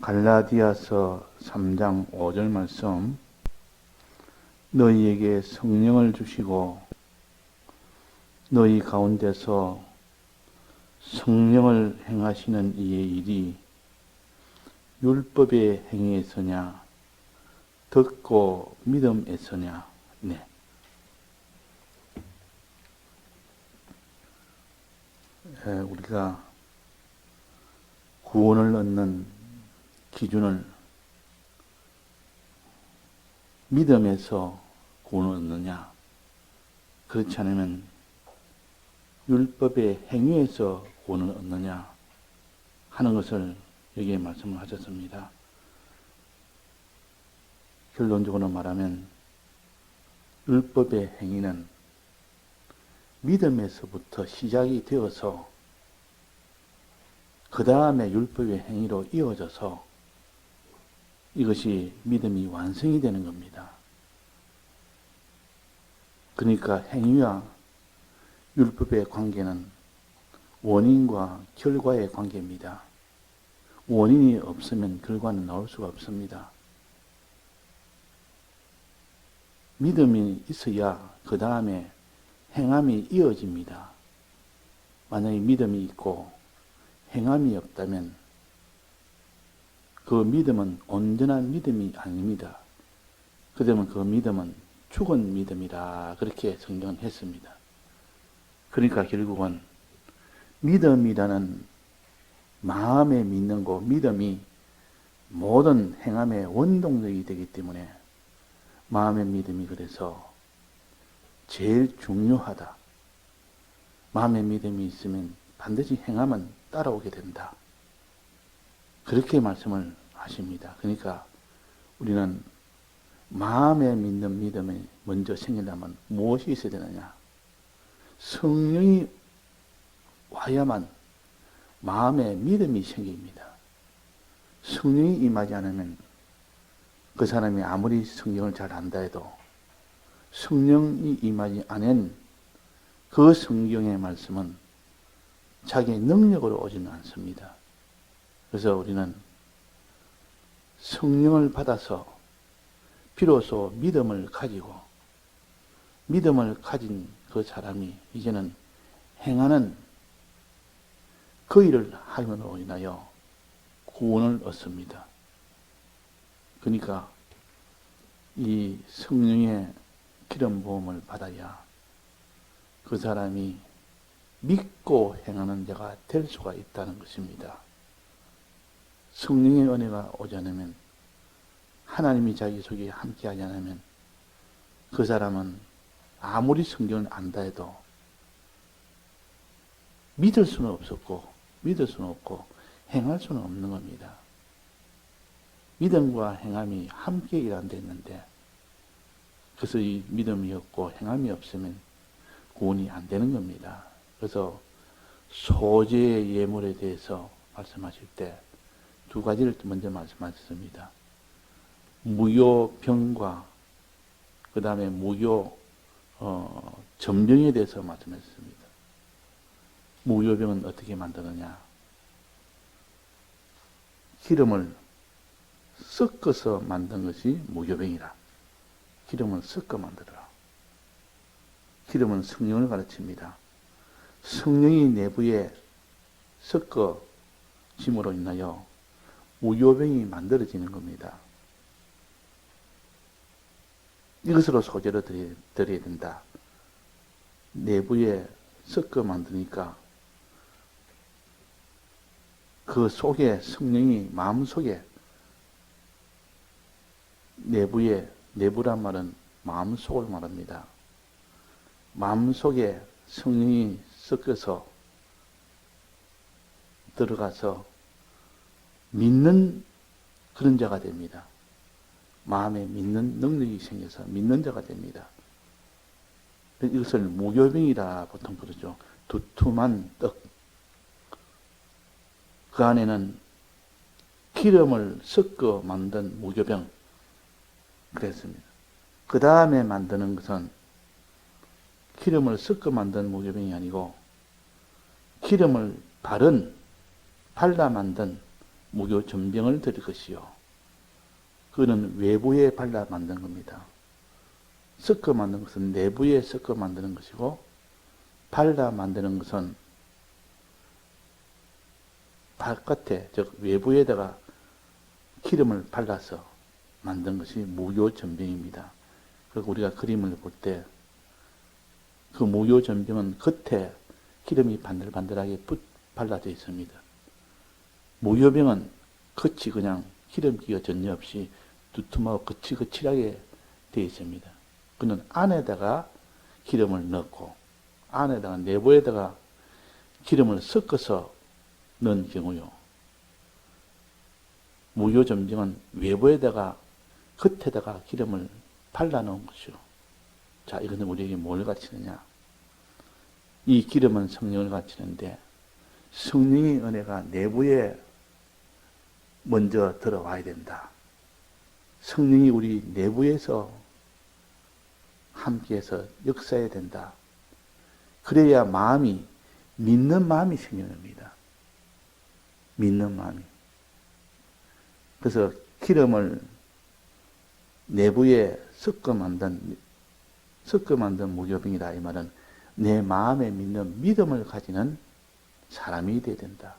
갈라디아서 3장 5절 말씀, 너희에게 성령을 주시고 너희 가운데서 성령을 행하시는 이의 일이 율법의 행위에서냐 듣고 믿음에서냐. 네. 우리가 구원을 얻는 기준을 믿음에서 구원을 얻느냐, 그렇지 않으면 율법의 행위에서 구원을 얻느냐 하는 것을 여기에 말씀을 하셨습니다. 결론적으로 말하면 율법의 행위는 믿음에서부터 시작이 되어서 그 다음에 율법의 행위로 이어져서 이것이 믿음이 완성이 되는 겁니다. 그러니까 행위와 율법의 관계는 원인과 결과의 관계입니다. 원인이 없으면 결과는 나올 수가 없습니다. 믿음이 있어야 그 다음에 행함이 이어집니다. 만약에 믿음이 있고 행함이 없다면 그 믿음은 온전한 믿음이 아닙니다. 그러면 그 믿음은 죽은 믿음이라 그렇게 성경은 했습니다. 그러니까 결국은 믿음이라는 마음에 믿는 거, 믿음이 모든 행함의 원동력이 되기 때문에 마음의 믿음이 그래서 제일 중요하다. 마음의 믿음이 있으면 반드시 행함은 따라오게 된다. 그렇게 말씀을 하십니다. 그러니까 우리는 마음에 믿는 믿음이 먼저 생기려면 무엇이 있어야 되느냐? 성령이 와야만 마음에 믿음이 생깁니다. 성령이 임하지 않으면 그 사람이 아무리 성경을 잘 안다 해도 성령이 임하지 않은 그 성경의 말씀은 자기의 능력으로 오지는 않습니다. 그래서 우리는 성령을 받아서 비로소 믿음을 가지고 믿음을 가진 그 사람이 이제는 행하는 그 일을 함으로 인하여 구원을 얻습니다. 그러니까 이 성령의 기름 부음을 받아야 그 사람이 믿고 행하는 자가 될 수가 있다는 것입니다. 성령의 은혜가 오지 않으면, 하나님이 자기 속에 함께하지 않으면 그 사람은 아무리 성경을 안다 해도 믿을 수는 없고 행할 수는 없는 겁니다. 믿음과 행함이 함께 일한다 했는데, 그래서 이 믿음이 없고 행함이 없으면 구원이 안 되는 겁니다. 그래서 소재의 예물에 대해서 말씀하실 때 두 가지를 먼저 말씀하셨습니다. 무효병과 그 다음에 무효 전병에 대해서 말씀하셨습니다. 무효병은 어떻게 만드느냐? 기름을 섞어서 만든 것이 무효병이라. 기름을 섞어 만들어라. 기름은 성령을 가르칩니다. 성령이 내부에 섞어짐으로 인하여 무효병이 만들어지는 겁니다. 이것으로 소재로 드려야 된다. 내부에 섞어 만드니까 그 속에 성령이 마음속에, 내부란 말은 마음속을 말합니다. 마음속에 성령이 섞여서 들어가서 믿는 그런 자가 됩니다. 마음에 믿는 능력이 생겨서 믿는 자가 됩니다. 이것을 무교병이라 보통 부르죠. 두툼한 떡. 그 안에는 기름을 섞어 만든 무교병. 그랬습니다. 그 다음에 만드는 것은 기름을 섞어 만든 무교병이 아니고 기름을 발라 만든 무교 전병을 드릴 것이요. 그거는 외부에 발라 만든 겁니다. 섞어 만든 것은 내부에 섞어 만드는 것이고, 발라 만드는 것은 바깥에, 즉 외부에다가 기름을 발라서 만든 것이 무교전병입니다. 그리고 우리가 그림을 볼 때 그 무교전병은 겉에 기름이 반들반들하게 발라져 있습니다. 무교병은 겉이 그냥 기름기가 전혀 없이 두툼하고 거칠거칠하게 되어 있습니다. 그는 안에다가 기름을 넣고 안에다가 내부에다가 기름을 섞어서 넣은 경우요. 무교전병은 외부에다가 겉에다가 기름을 발라놓은 것이요. 자, 이것은 우리에게 뭘 가르치느냐? 이 기름은 성령을 가르치는데 성령의 은혜가 내부에 먼저 들어와야 된다. 성령이 우리 내부에서 함께해서 역사해야 된다. 그래야 마음이 믿는 마음이 생깁니다. 믿는 마음이. 그래서 기름을 내부에 섞어 만든 무교병이다. 이 말은 내 마음에 믿는 믿음을 가지는 사람이 되어야 된다.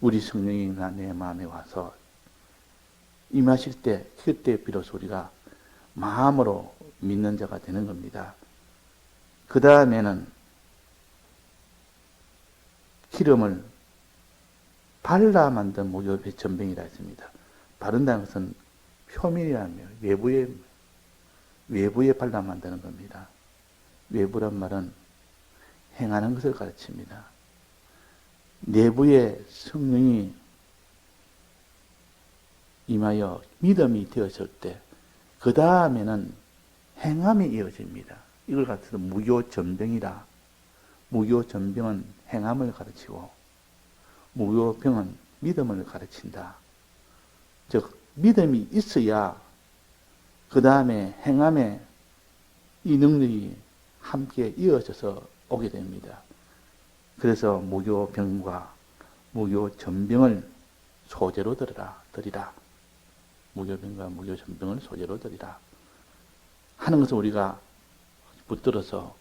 우리 성령이 내 마음에 와서 임하실 때, 그때 비로소 우리가 마음으로 믿는 자가 되는 겁니다. 그 다음에는 기름을 발라 만든 무교전병이라 했습니다. 바른다는 것은 표면이라며 외부에 발라 만드는 겁니다. 외부란 말은 행하는 것을 가르칩니다. 내부에 성령이 임하여 믿음이 되었을 때, 그 다음에는 행함이 이어집니다. 이걸 가르쳐서 무교전병이라. 무교전병은 행함을 가르치고, 무교병은 믿음을 가르친다. 즉, 믿음이 있어야 그 다음에 행함에 이 능력이 함께 이어져서 오게 됩니다. 그래서 무교병과 무교전병을 소재로 드리라. 무교병과 무교전병을 소재로 드리라. 하는 것을 우리가 붙들어서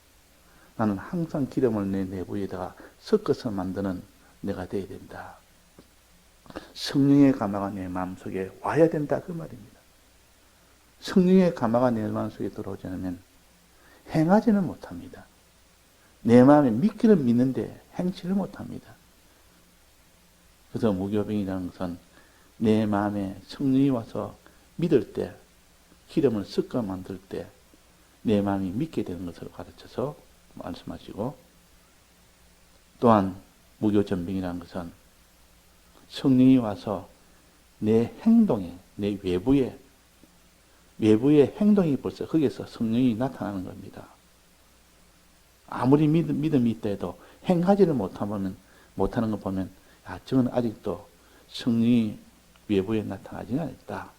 나는 항상 기름을 내 내부에다가 섞어서 만드는 내가 되어야 된다. 성령의 감화가 내 마음속에 와야 된다. 그 말입니다. 성령의 감화가 내 마음속에 들어오지 않으면 행하지는 못합니다. 내 마음에 믿기는 믿는데 행치를 못합니다. 그래서 무교병이라는 것은 내 마음에 성령이 와서 믿을 때, 기름을 섞어 만들 때 내 마음이 믿게 되는 것을 가르쳐서 말씀하시고, 또한 무교전병이라는 것은 성령이 와서 내 행동에, 내 외부에 행동이 벌써 거기에서 성령이 나타나는 겁니다. 아무리 믿음이 있다 해도 행하지를 못하는 거 보면, 저는 아직도 성령이 외부에 나타나지는 않았다.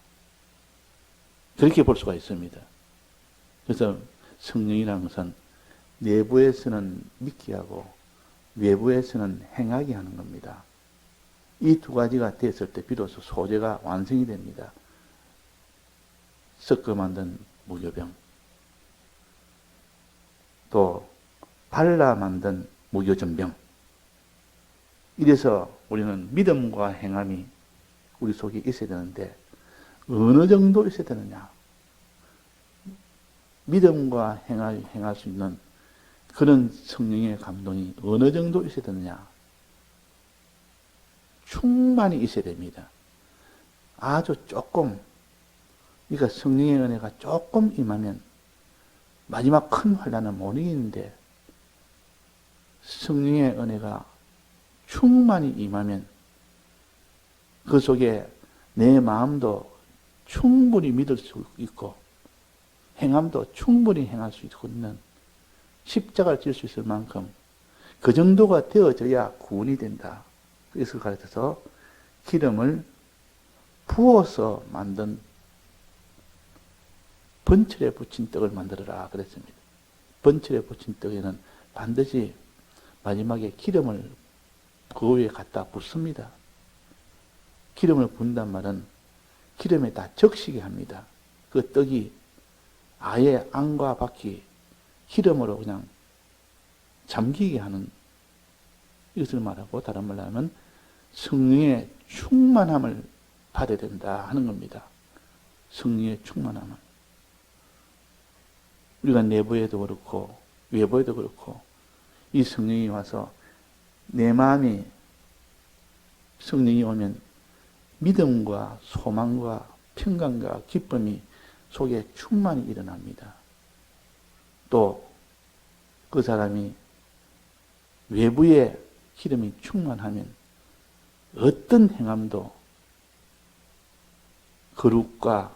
그렇게 볼 수가 있습니다. 그래서 성령이라는 것은 내부에서는 믿게 하고 외부에서는 행하게 하는 겁니다. 이 두 가지가 됐을 때 비로소 소재가 완성이 됩니다. 섞어 만든 무교병, 또 발라 만든 무교전병. 이래서 우리는 믿음과 행함이 우리 속에 있어야 되는데 어느 정도 있어야 되느냐? 믿음과 행할 수 있는 그런 성령의 감동이 어느 정도 있어야 되느냐? 충만히 있어야 됩니다. 아주 조금, 그러니까 성령의 은혜가 조금 임하면 마지막 큰 환난은 못 이기는데, 성령의 은혜가 충만히 임하면 그 속에 내 마음도 충분히 믿을 수 있고 행함도 충분히 행할 수 있는, 십자가를 질 수 있을 만큼 그 정도가 되어져야 구원이 된다. 그래서 가르쳐서 기름을 부어서 만든 번철에 붙인 떡을 만들어라 그랬습니다. 번철에 붙인 떡에는 반드시 마지막에 기름을 그 위에 갖다 붓습니다. 기름을 부은단 말은 기름에 다 적시게 합니다. 그 떡이 아예 안과 밖이 기름으로 그냥 잠기게 하는, 이것을 말하고, 다른 말로 하면 성령의 충만함을 받아야 된다 하는 겁니다. 성령의 충만함을. 우리가 내부에도 그렇고 외부에도 그렇고 이 성령이 와서 내 마음이, 성령이 오면 믿음과 소망과 평강과 기쁨이 속에 충만히 일어납니다. 또 그 사람이 외부에 기름이 충만하면 어떤 행함도 거룩과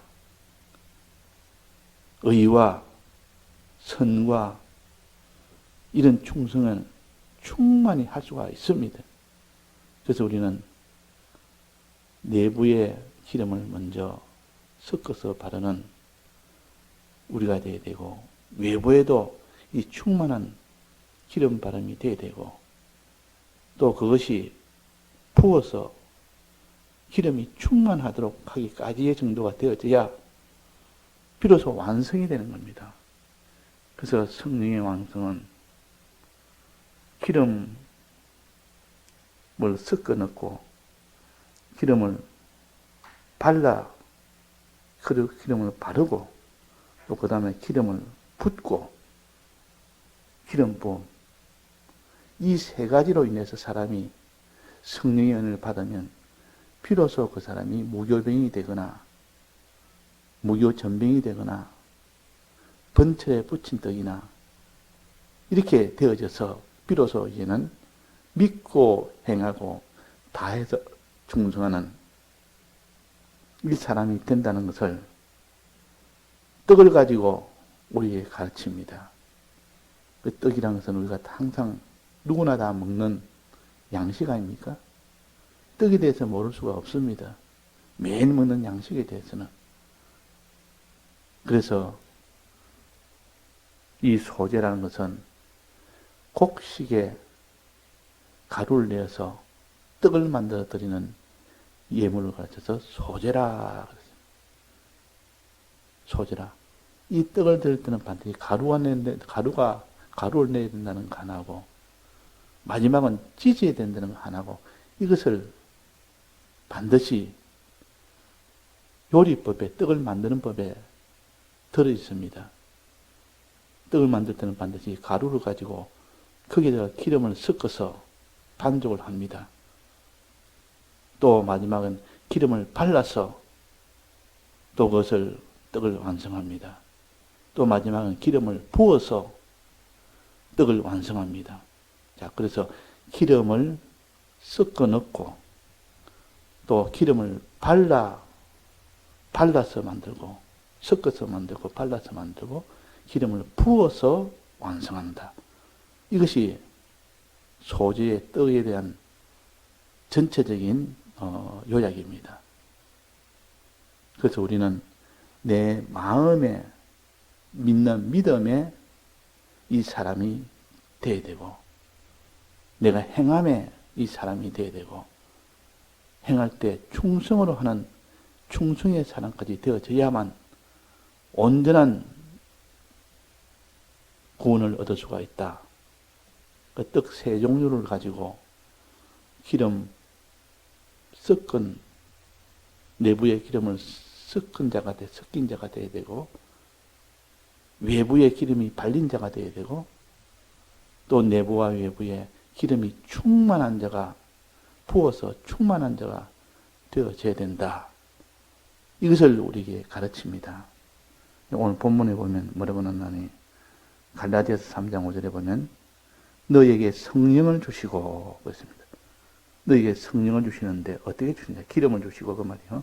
의와 선과 이런 충성을 충만히 할 수가 있습니다. 그래서 우리는 내부에 기름을 먼저 섞어서 바르는 우리가 되어야 되고, 외부에도 이 충만한 기름 바름이 되어야 되고, 또 그것이 부어서 기름이 충만하도록 하기까지의 정도가 되어져야 비로소 완성이 되는 겁니다. 그래서 성령의 완성은 기름을 섞어 넣고 기름을 발라, 기름을 바르고, 또 그 다음에 기름을 붓고, 기름 부음, 이 세 가지로 인해서 사람이 성령의 은혜를 받으면 비로소 그 사람이 무교병이 되거나 무교전병이 되거나 번철에 붙인 떡이나 이렇게 되어져서 비로소 이제는 믿고 행하고 다해서 충성하는 이 사람이 된다는 것을 떡을 가지고 우리에게 가르칩니다. 그 떡이라는 것은 우리가 항상 누구나 다 먹는 양식 아닙니까? 떡에 대해서 모를 수가 없습니다. 매일 먹는 양식에 대해서는. 그래서 이 소제라는 것은 곡식에 가루를 내어서 떡을 만들어 드리는 예물을 가르쳐서 소제라. 소제라. 이 떡을 드릴 때는 반드시 가루를 내야 된다는 거 하나고, 마지막은 찢어야 된다는 거 하나고, 이것을 반드시 요리법에, 떡을 만드는 법에 들어 있습니다. 떡을 만들 때는 반드시 가루를 가지고 거기에다가 기름을 섞어서 반죽을 합니다. 또 마지막은 기름을 발라서 또 그것을 떡을 완성합니다. 또 마지막은 기름을 부어서 떡을 완성합니다. 자, 그래서 기름을 섞어 넣고 또 기름을 발라서 만들고, 섞어서 만들고 발라서 만들고 기름을 부어서 완성한다. 이것이 소제의 떡에 대한 전체적인 요약입니다. 그래서 우리는 내 마음에 믿는 믿음에 이 사람이 되어야 되고, 내가 행함에 이 사람이 되어야 되고, 행할 때 충성으로 하는 충성의 사람까지 되어져야만 온전한 구원을 얻을 수가 있다. 그 떡 세 종류를 가지고 기름 섞은, 내부에 기름을 섞인 자가 되어야 되고, 외부에 기름이 발린 자가 되어야 되고, 또 내부와 외부에 기름이 충만한 자가, 부어서 충만한 자가 되어져야 된다. 이것을 우리에게 가르칩니다. 오늘 본문에 보면 뭐라고 나오니, 갈라디아서 3장 5절에 보면 너에게 성령을 주시고 그랬습니다. 너에게 성령을 주시는데 어떻게 주시냐? 기름을 주시고 그 말이요.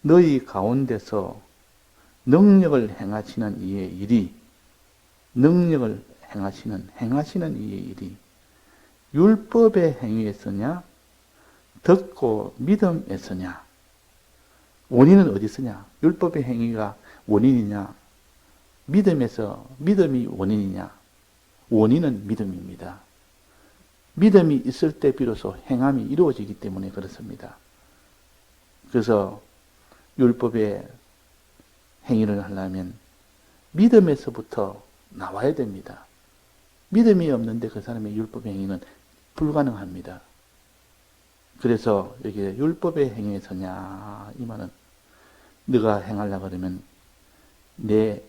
너희 가운데서 능력을 행하시는 이의 일이, 능력을 행하시는 이의 일이 율법의 행위에서냐 듣고 믿음에서냐? 원인은 어디 있으냐? 율법의 행위가 원인이냐? 믿음이 원인이냐? 원인은 믿음입니다. 믿음이 있을 때 비로소 행함이 이루어지기 때문에 그렇습니다. 그래서 율법의 행위를 하려면 믿음에서부터 나와야 됩니다. 믿음이 없는데 그 사람의 율법의 행위는 불가능합니다. 그래서 여기 율법의 행위에 서냐 이 말은 네가 행하려고 그러면 내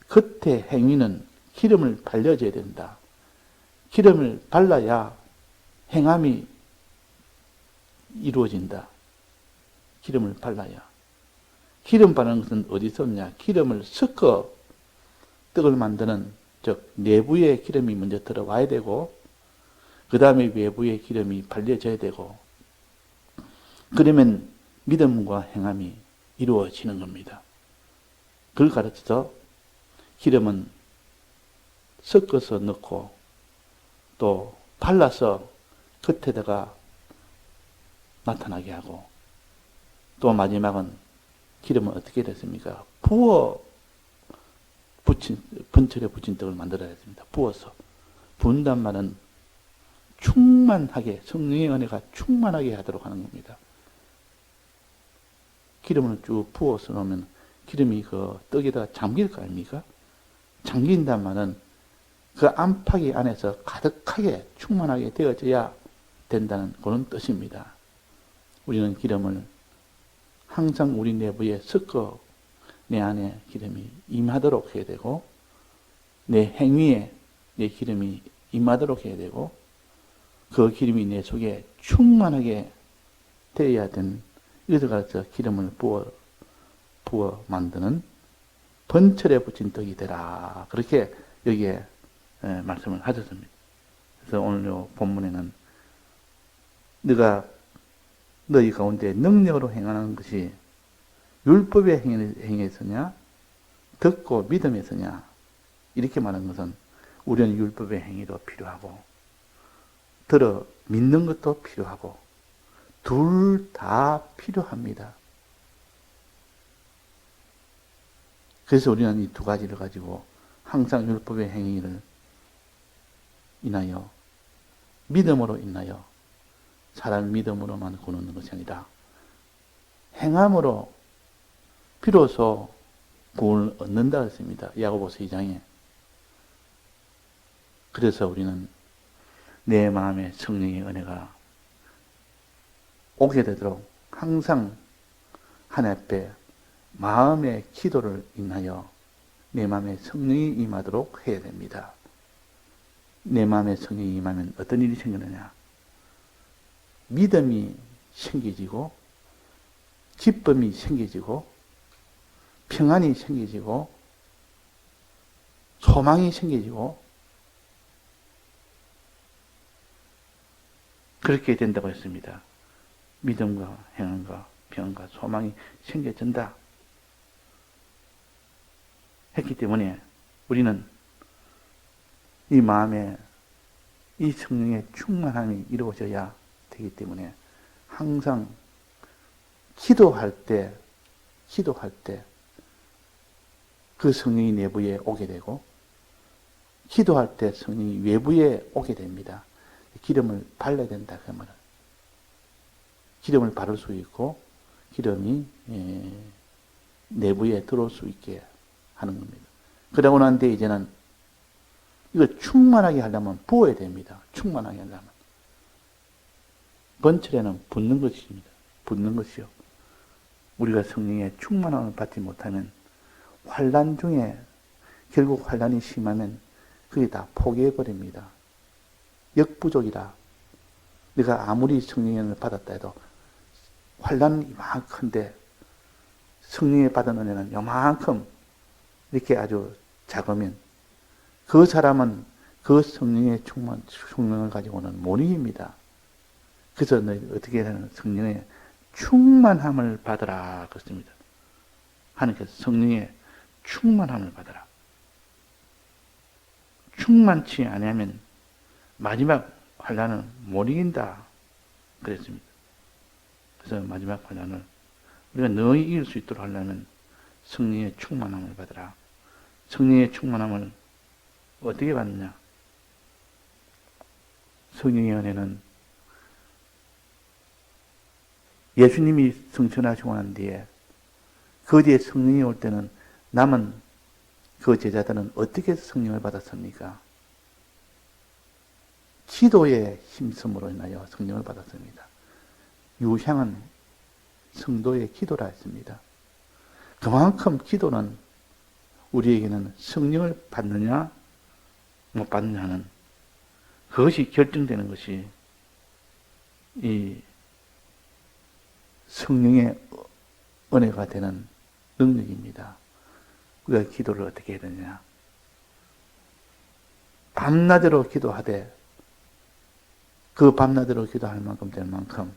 겉의 행위는 기름을 발려줘야 된다. 기름을 발라야 행함이 이루어진다. 기름을 발라야. 기름 바르는 것은 어디서 오느냐? 기름을 섞어 떡을 만드는, 즉 내부의 기름이 먼저 들어와야 되고 그 다음에 외부의 기름이 발려져야 되고, 그러면 믿음과 행함이 이루어지는 겁니다. 그걸 가르쳐서 기름은 섞어서 넣고 또 발라서 겉에다가 나타나게 하고, 또 마지막은 기름은 어떻게 됐습니까? 부어 붙인, 번철에 붙인 떡을 만들어야 했습니다. 부어서. 부은단 말은 충만하게, 성령의 은혜가 충만하게 하도록 하는 겁니다. 기름을 쭉 부어서 놓으면 기름이 그 떡에다가 잠길 거 아닙니까? 잠긴단 말은 그 안팎이 안에서 가득하게 충만하게 되어져야 된다는 그런 뜻입니다. 우리는 기름을 항상 우리 내부에 섞어 내 안에 기름이 임하도록 해야 되고, 내 행위에 내 기름이 임하도록 해야 되고, 그 기름이 내 속에 충만하게 되어야 된, 이것을 가르쳐 기름을 부어 만드는 번철에 붙인 떡이 되라. 그렇게 여기에 말씀을 하셨습니다. 그래서 오늘 요 본문에는 네가 너희 가운데 능력으로 행하는 것이 율법의 행위에서냐 듣고 믿음에서냐, 이렇게 말하는 것은 우리는 율법의 행위도 필요하고 들어 믿는 것도 필요하고 둘 다 필요합니다. 그래서 우리는 이 두 가지를 가지고 항상 율법의 행위를 인하여 믿음으로 인하여 사람 믿음으로만 구는 것이 아니라 행함으로 비로소 구원을 얻는다 했습니다. 야고보서 2장에. 그래서 우리는 내 마음에 성령의 은혜가 오게 되도록 항상 하나님 앞에 마음의 기도를 인하여 내 마음에 성령이 임하도록 해야 됩니다. 내 마음에 성령이 임하면 어떤 일이 생기느냐? 믿음이 생겨지고 기쁨이 생겨지고 평안이 생겨지고 소망이 생겨지고 그렇게 된다고 했습니다. 믿음과 행함과 평안과 소망이 생겨진다 했기 때문에 우리는 이 마음에 이 성령의 충만함이 이루어져야 되기 때문에 항상 기도할 때 그 성령이 내부에 오게 되고 기도할 때 성령이 외부에 오게 됩니다. 기름을 발라야 된다 그 말은. 기름을 바를 수 있고 기름이 내부에 들어올 수 있게 하는 겁니다. 그러고 난 뒤에 이제는 이걸 충만하게 하려면 부어야 됩니다. 충만하게 하려면. 번철에는 붓는 것입니다. 붓는 것이요. 우리가 성령의 충만함을 받지 못하면 환난 중에 결국 환난이 심하면 그게 다 포기해버립니다. 역부족이라. 내가 아무리 성령의 은혜를 받았다 해도 환난은 이만큼인데 성령의 받은 은혜는 요만큼 이렇게 아주 작으면 그 사람은 그 성령의 충만을 가지고는 못 이깁니다. 그래서 너희 어떻게 하는 성령의 충만함을 받으라 그렇습니다. 하나님께서 성령의 충만함을 받으라. 충만치 않으면 마지막 환난을 못 이긴다 그랬습니다. 그래서 마지막 환난을 우리가 너희 이길 수 있도록 하려면 성령의 충만함을 받으라. 성령의 충만함을 어떻게 받느냐? 성령의 은혜는 예수님이 승천하시고 난 뒤에 그 뒤에 성령이 올 때는 남은 그 제자들은 어떻게 성령을 받았습니까? 기도의 힘씀으로 인하여 성령을 받았습니다. 유향은 성도의 기도라 했습니다. 그만큼 기도는 우리에게는 성령을 받느냐 못 받느냐는 그것이 결정되는 것이 이 성령의 은혜가 되는 능력입니다. 우리가 기도를 어떻게 해야 되느냐? 밤낮으로 기도하되 그 밤낮으로 기도할 만큼 될 만큼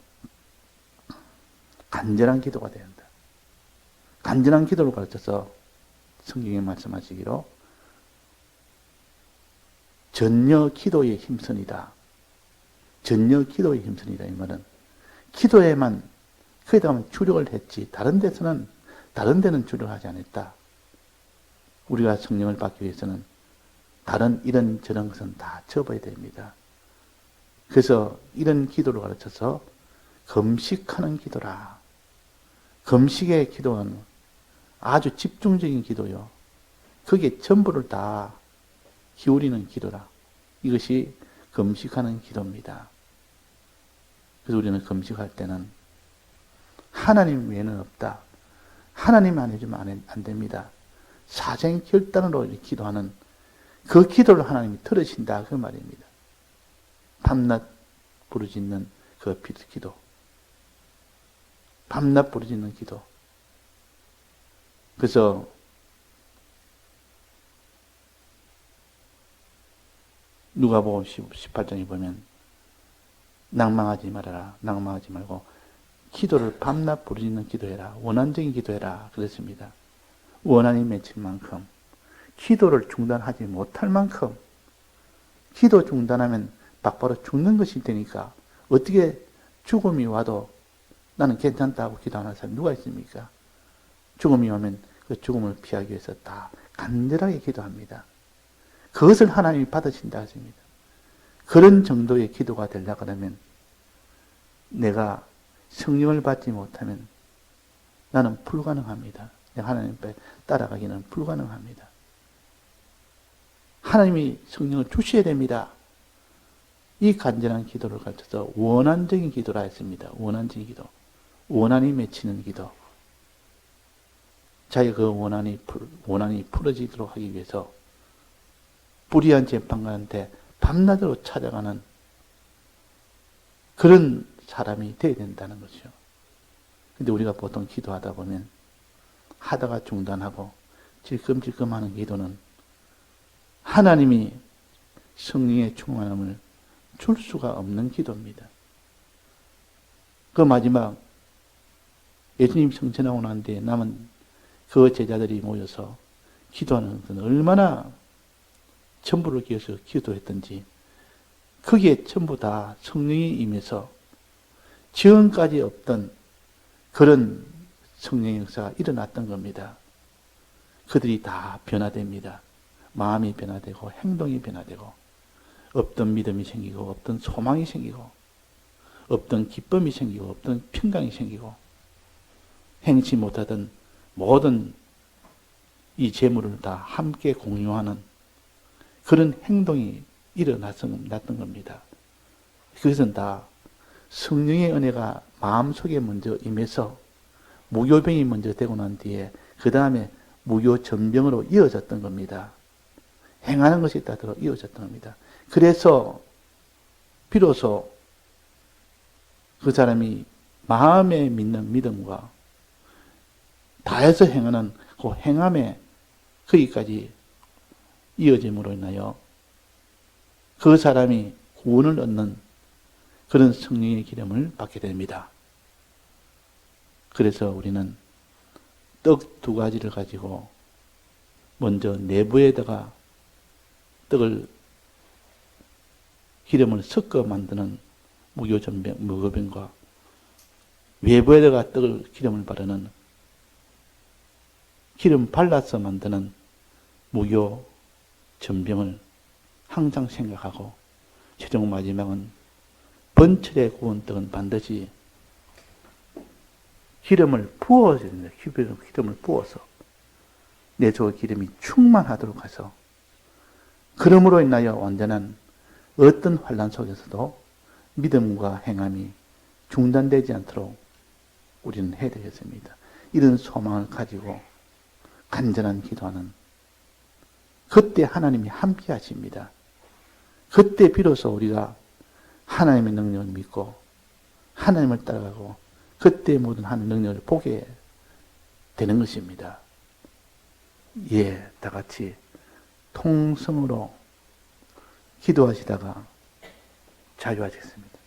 간절한 기도가 된다. 간절한 기도를 가르쳐서 성경에 말씀하시기로 전혀 기도에 힘쓰니다. 전혀 기도에 힘쓰니다. 이 말은 기도에만 거기다가만 주력을 했지 다른 데는 주력을 하지 않았다. 우리가 성령을 받기 위해서는 다른 이런 저런 것은 다 접어야 됩니다. 그래서 이런 기도를 가르쳐서 금식하는 기도라. 금식의 기도는 아주 집중적인 기도요. 거기에 전부를 다 기울이는 기도라. 이것이 금식하는 기도입니다. 그래서 우리는 금식할 때는 하나님 외에는 없다. 하나님 안 해주면 안 됩니다. 사생 결단으로 기도하는 그 기도를 하나님이 들으신다. 그 말입니다. 밤낮 부르짖는 그 기도. 밤낮 부르짖는 기도. 그래서 누가복음 18장에 보면 낭망하지 말아라. 낭망하지 말고 기도를 밤낮 부르짖는 기도해라. 원한적인 기도해라. 그랬습니다. 원한이 맺힌 만큼 기도를 중단하지 못할 만큼 기도 중단하면 바로 죽는 것이 되니까 어떻게 죽음이 와도 나는 괜찮다고 기도하는 사람이 누가 있습니까? 죽음이 오면 그 죽음을 피하기 위해서 다 간절하게 기도합니다. 그것을 하나님이 받으신다 하십니다. 그런 정도의 기도가 되려고 하면 내가 성령을 받지 못하면 나는 불가능합니다. 내가 하나님 앞에 따라가기는 불가능합니다. 하나님이 성령을 주셔야 됩니다. 이 간절한 기도를 가르쳐서 원한적인 기도라 했습니다. 원한적인 기도. 원한이 맺히는 기도. 자기 그 원한이 풀어지도록 하기 위해서 불의한 재판관한테 밤낮으로 찾아가는 그런 사람이 되어야 된다는 것이죠. 근데 우리가 보통 기도하다 보면 하다가 중단하고 질끔질끔하는 기도는 하나님이 성령의 충만함을 줄 수가 없는 기도입니다. 그 마지막 예수님 승천하고 난 뒤에 남은 그 제자들이 모여서 기도하는 것은 얼마나 전부를 기해서 기도했던지 거기에 전부 다 성령이 임해서 지금까지 없던 그런 성령의 역사가 일어났던 겁니다. 그들이 다 변화됩니다. 마음이 변화되고 행동이 변화되고 없던 믿음이 생기고 없던 소망이 생기고 없던 기쁨이 생기고 없던 평강이 생기고 행치 못하던 모든 이 재물을 다 함께 공유하는 그런 행동이 일어났던 겁니다. 그것은 다 성령의 은혜가 마음속에 먼저 임해서 무교병이 먼저 되고 난 뒤에 그 다음에 무교전병으로 이어졌던 겁니다. 행하는 것이 따로 이어졌던 겁니다. 그래서 비로소 그 사람이 마음에 믿는 믿음과 다해서 행하는 그 행함에 거기까지 이어짐으로 인하여 그 사람이 구원을 얻는 그런 성령의 기름을 받게 됩니다. 그래서 우리는 떡 2가지를 가지고 먼저 내부에다가 떡을 기름을 섞어 만드는 무교병과 외부에다가 떡을 기름을 바르는 기름 발라서 만드는 무교전병을 항상 생각하고 최종 마지막은 번철에 구운 떡은 반드시 기름을 부어야 됩니다. 기름을 부어서 내 저 기름이 충만하도록 해서 그러므로 인하여 완전한 어떤 환난 속에서도 믿음과 행함이 중단되지 않도록 우리는 해야 되겠습니다. 이런 소망을 가지고 간절한 기도하는 그때 하나님이 함께 하십니다. 그때 비로소 우리가 하나님의 능력을 믿고 하나님을 따라가고 그때 모든 하나님의 능력을 보게 되는 것입니다. 예, 다 같이 통성으로 기도하시다가 자유하시겠습니다.